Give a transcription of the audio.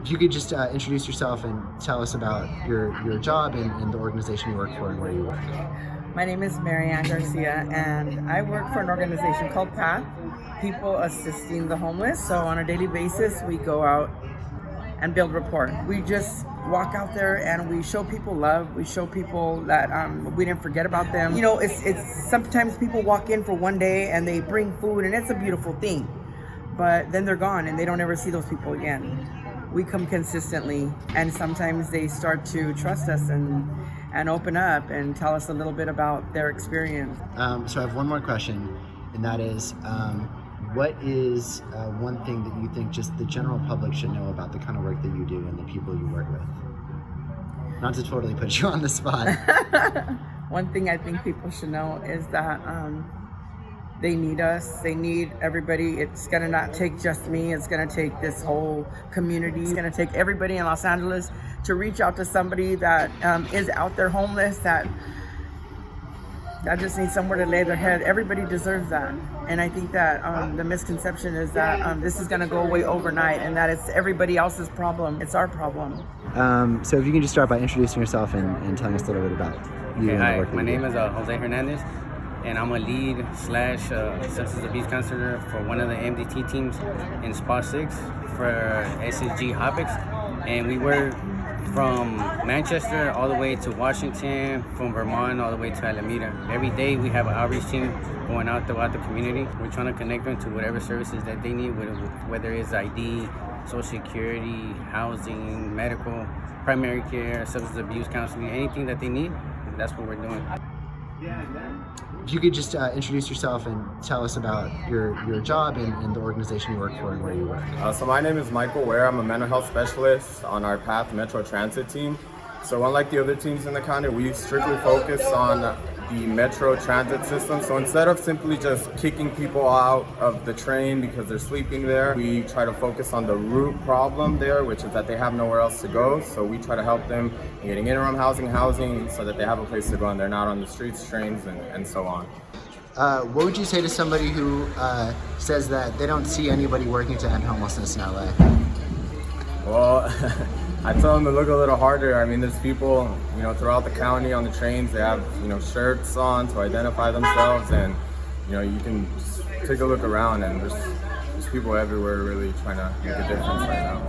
If you could just introduce yourself and tell us about your job and the organization you work for and where you work. My name is MaryAnn Garcia, and I work for an organization called PATH, People Assisting the Homeless. So on a daily basis, we go out and build rapport. We just walk out there and we show people love. We show people that we didn't forget about them. You know, it's sometimes people walk in for one day and they bring food, and it's a beautiful thing, but then they're gone and they don't ever see those people again. We come consistently, and sometimes they start to trust us and open up and tell us a little bit about their experience. So I have one more question, and that is, what is one thing that you think just the general public should know about the kind of work that you do and the people you work with? Not to totally put you on the spot. One thing I think people should know is that they need us. They need everybody. It's gonna not take just me. It's gonna take this whole community. It's gonna take everybody in Los Angeles to reach out to somebody that is out there homeless, that just needs somewhere to lay their head. Everybody deserves that. And I think that the misconception is that this is gonna go away overnight and that it's everybody else's problem. It's our problem. So if you can just start by introducing yourself and telling us a little bit about you and the Hi, work that my you name do. is Jose Hernandez, and I'm a lead / substance abuse counselor for one of the MDT teams in Spot 6 for SSG Hopics. And we work from Manchester all the way to Washington, from Vermont all the way to Alameda. Every day we have an outreach team going out throughout the community. We're trying to connect them to whatever services that they need, whether it's ID, Social Security, housing, medical, primary care, substance abuse counseling, anything that they need. That's what we're doing. If you could just introduce yourself and tell us about your job and the organization you work for and where you work. So my name is Michael Ware. I'm a mental health specialist on our PATH Metro Transit team. So unlike the other teams in the county, we strictly focus on the Metro Transit system. So instead of simply just kicking people out of the train because they're sleeping there, we try to focus on the root problem there, which is that they have nowhere else to go. So we try to help them in getting interim housing so that they have a place to go and they're not on the streets, trains, and so on. What would you say to somebody who says that they don't see anybody working to end homelessness in LA? Well, I tell them to look a little harder. I mean, there's people, throughout the county on the trains. They have, shirts on to identify themselves, and you can just take a look around, and there's people everywhere really trying to make a difference right now.